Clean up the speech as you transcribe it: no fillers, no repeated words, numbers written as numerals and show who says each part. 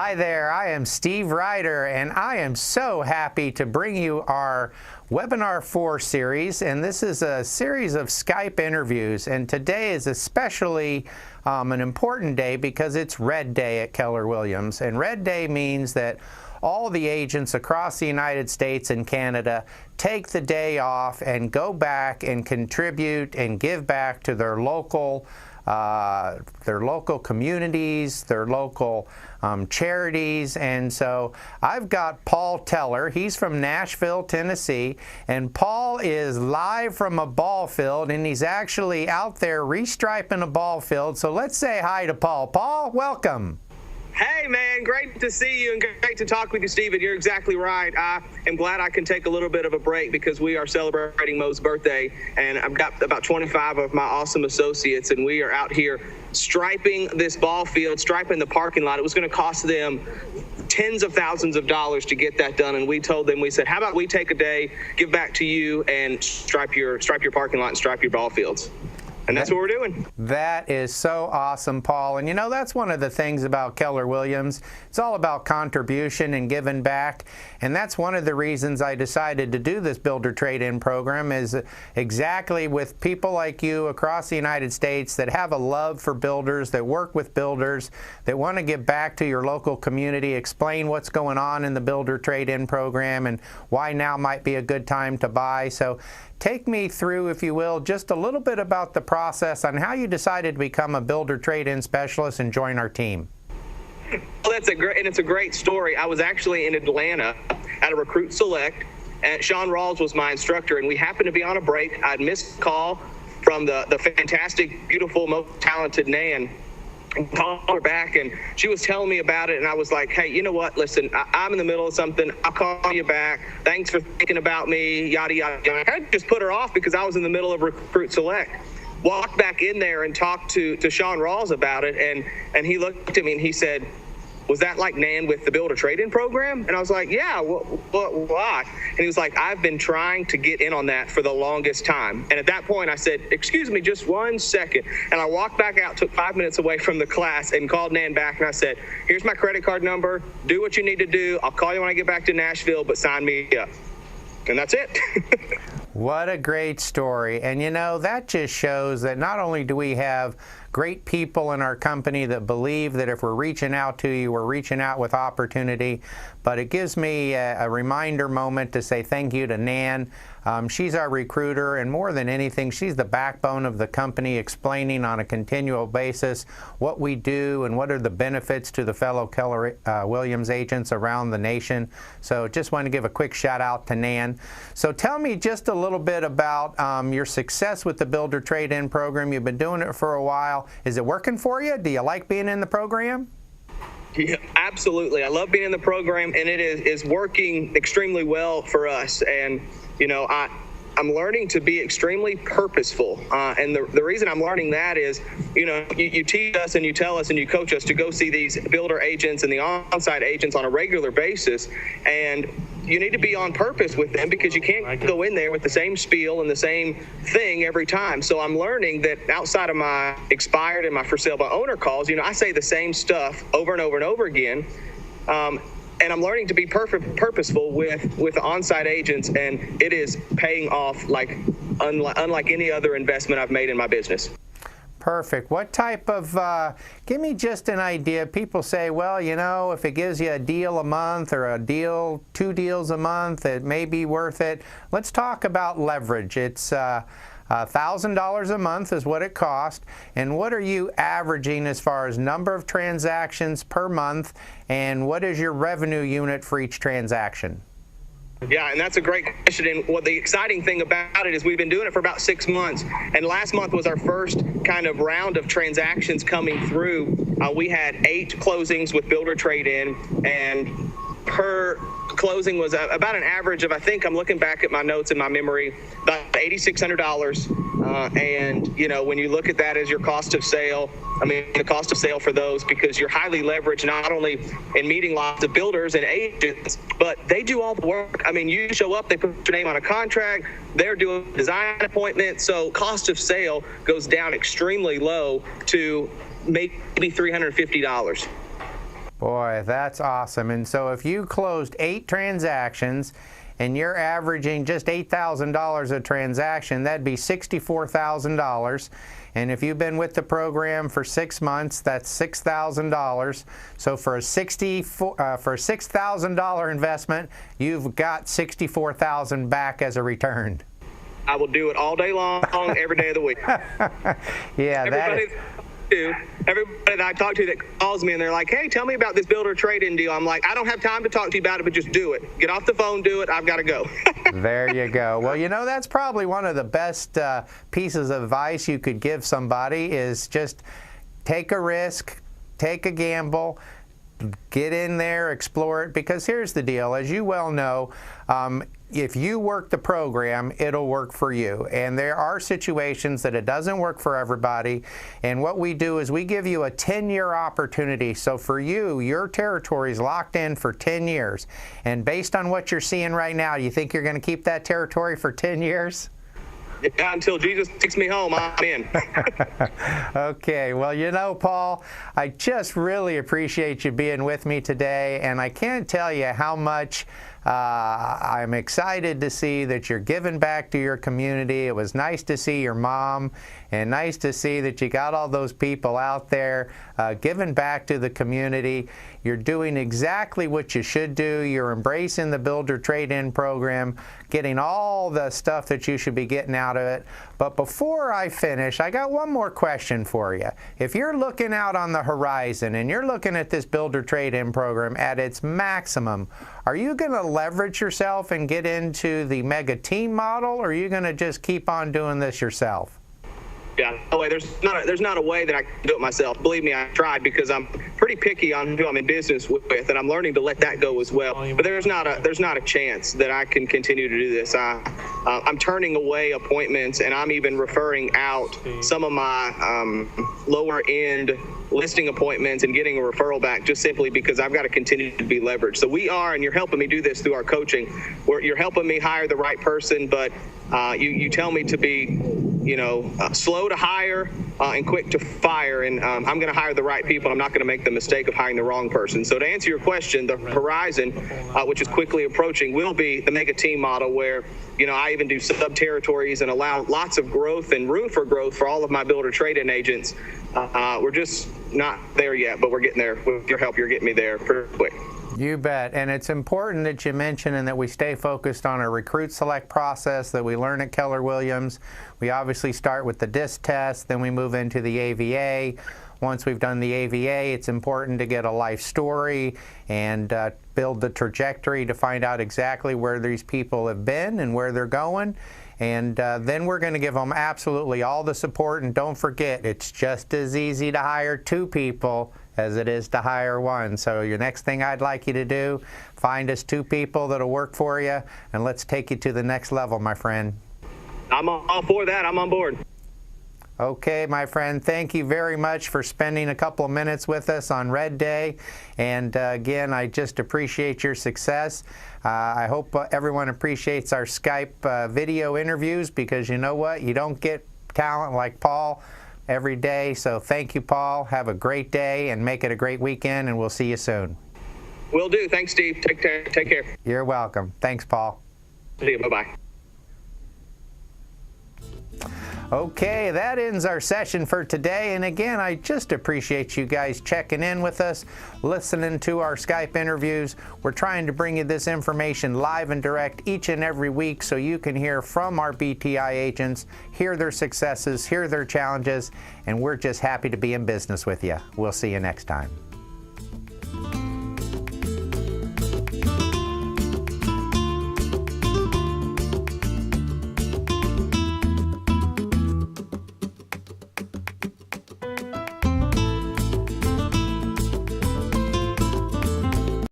Speaker 1: Hi there, I am Steve Ryder, and I am so happy to bring you our Webinar 4 series, and this is a series of Skype interviews, and today is especially an important day because it's Red Day at Keller Williams, and Red Day means that all the agents across the United States and Canada take the day off and go back and contribute and give back to their local communities, their local charities. And so I've got Paul Teller. He's from Nashville, Tennessee, and Paul is live from a ball field, and he's actually out there restriping a ball field. So let's say hi to Paul. Paul, welcome.
Speaker 2: Hey, man, great to see you and great to talk with you, Stephen. You're exactly right. I am glad I can take a little bit of a break because we are celebrating Mo's birthday, and I've got about 25 of my awesome associates, and we are out here striping this ball field, striping the parking lot. It was going to cost them tens of thousands of dollars to get that done, and we told them, we said, how about we take a day, give back to you, and stripe your parking lot and stripe your ball fields. And that's what we're doing.
Speaker 1: That is so awesome, Paul. And you know, that's one of the things about Keller Williams. It's all about contribution and giving back. And that's one of the reasons I decided to do this Builder Trade-In program, is exactly with people like you across the United States that have a love for builders, that work with builders, that want to give back to your local community, explain what's going on in the Builder Trade-In program and why now might be a good time to buy. So take me through, if you will, just a little bit about the process on how you decided to become a Builder Trade-In specialist and join our team.
Speaker 2: Well, it's a great story. I was actually in Atlanta at a Recruit Select, and Sean Rawls was my instructor, and we happened to be on a break. I'd missed a call from the fantastic, beautiful, most talented Nan, and called her back, and she was telling me about it, and I was like, hey, you know what, listen, I'm in the middle of something, I'll call you back, thanks for thinking about me, yada, yada, yada. I just put her off because I was in the middle of Recruit Select. Walked back in there and talked to Sean Rawls about it, and he looked at me and he said, was that like Nan with the Builder Trade-In program? And I was like, yeah, why? And he was like, I've been trying to get in on that for the longest time. And at that point I said, excuse me, just 1 second. And I walked back out, took 5 minutes away from the class and called Nan back, and I said, here's my credit card number, do what you need to do, I'll call you when I get back to Nashville, but sign me up. And that's it.
Speaker 1: What a great story. And you know, that just shows that not only do we have great people in our company that believe that if we're reaching out to you, we're reaching out with opportunity, but it gives me a reminder moment to say thank you to Nan. She's our recruiter, and more than anything, she's the backbone of the company, explaining on a continual basis what we do and what are the benefits to the fellow Keller Williams agents around the nation. So just want to give a quick shout out to Nan. So tell me just a little bit about your success with the Builder Trade-In program. You've been doing it for a while. Is it working for you? Do you like being in the program?
Speaker 2: Yeah, absolutely. I love being in the program, and it is working extremely well for us. And, you know, I'm learning to be extremely purposeful. And the reason I'm learning that is, you know, you teach us and you tell us and you coach us to go see these builder agents and the on-site agents on a regular basis. And you need to be on purpose with them because you can't go in there with the same spiel and the same thing every time. So I'm learning that outside of my expired and my for sale by owner calls, you know, I say the same stuff over and over and over again. And I'm learning to be purposeful with the on-site agents, and it is paying off like unlike any other investment I've made in my business.
Speaker 1: Perfect. What type of, give me just an idea. People say, well, you know, if it gives you a deal a month or a deal, 2 deals a month, it may be worth it. Let's talk about leverage. It's $1,000 a month is what it costs. And what are you averaging as far as number of transactions per month, and what is your revenue unit for each transaction?
Speaker 2: Yeah, and that's a great question. And what the exciting thing about it is we've been doing it for about 6 months. And last month was our first kind of round of transactions coming through. We had 8 closings with Builder Trade-In, and per closing was about an average of, I think, I'm looking back at my notes in my memory, about $8,600. And, you know, when you look at that as your cost of sale, I mean, the cost of sale for those, because you're highly leveraged not only in meeting lots of builders and agents, but they do all the work. I mean, you show up, they put your name on a contract, they're doing design appointments. So cost of sale goes down extremely low to maybe $350.
Speaker 1: Boy, that's awesome. And so if you closed 8 transactions and you're averaging just $8,000 a transaction, that'd be $64,000. And if you've been with the program for 6 months, that's $6,000. So for a $6,000 investment, you've got $64,000 back as a return.
Speaker 2: I will do it all day long, every day of the week.
Speaker 1: Yeah,
Speaker 2: everybody that I talk to that calls me and they're like, hey, tell me about this builder trade-in deal. I'm like, I don't have time to talk to you about it, but just do it. Get off the phone, do it. I've got to go.
Speaker 1: There you go. Well, you know, that's probably one of the best pieces of advice you could give somebody is just take a risk, take a gamble, get in there, explore it, because here's the deal. As you well know, if you work the program, it'll work for you. And there are situations that it doesn't work for everybody. And what we do is we give you a 10-year opportunity. So for you, your territory is locked in for 10 years. And based on what you're seeing right now, you think you're going to keep that territory for 10 years?
Speaker 2: Yeah, until Jesus takes me home, I'm in.
Speaker 1: Okay, well, you know, Paul, I just really appreciate you being with me today, and I can't tell you how much I'm excited to see that you're giving back to your community. It was nice to see your mom, and nice to see that you got all those people out there giving back to the community. You're doing exactly what you should do. You're embracing the Builder Trade-In program, getting all the stuff that you should be getting out of it. But before I finish, I got one more question for you. If you're looking out on the horizon and you're looking at this Builder Trade-In program at its maximum, are you going to leverage yourself and get into the mega team model, or are you going to just keep on doing this yourself?
Speaker 2: Yeah, no way. There's not a way that I can do it myself. Believe me, I tried, because I'm pretty picky on who I'm in business with, and I'm learning to let that go as well. But there's not a chance that I can continue to do this. I'm turning away appointments, and I'm even referring out some of my lower end listing appointments and getting a referral back just simply because I've got to continue to be leveraged. So we are, and you're helping me do this through our coaching, where you're helping me hire the right person, but you tell me to be, slow to hire and quick to fire, and I'm going to hire the right people. I'm not going to make the mistake of hiring the wrong person. So to answer your question, the horizon, which is quickly approaching, will be the mega team model, where I even do sub-territories and allow lots of growth and room for growth for all of my builder trade-in agents. We're just not there yet, but we're getting there. With your help, you're getting me there pretty quick.
Speaker 1: You bet. And it's important that you mention and that we stay focused on our recruit select process that we learn at Keller Williams. We obviously start with the DISC test, then we move into the AVA. Once we've done the AVA, it's important to get a life story and build the trajectory to find out exactly where these people have been and where they're going. And then we're going to give them absolutely all the support. And don't forget, it's just as easy to hire 2 people as it is to hire 1. So your next thing I'd like you to do, find us 2 people that'll work for you, and let's take you to the next level, my friend.
Speaker 2: I'm all for that. I'm on board.
Speaker 1: Okay, my friend, thank you very much for spending a couple of minutes with us on Red Day. And again, I just appreciate your success. I hope everyone appreciates our Skype video interviews, because you know what? You don't get talent like Paul every day. So thank you, Paul. Have a great day and make it a great weekend, and we'll see you soon.
Speaker 2: Will do. Thanks, Steve. Take care.
Speaker 1: You're welcome. Thanks, Paul.
Speaker 2: See you. Bye-bye.
Speaker 1: Okay, that ends our session for today. And again, I just appreciate you guys checking in with us, listening to our Skype interviews. We're trying to bring you this information live and direct each and every week so you can hear from our BTI agents, hear their successes, hear their challenges, and we're just happy to be in business with you. We'll see you next time.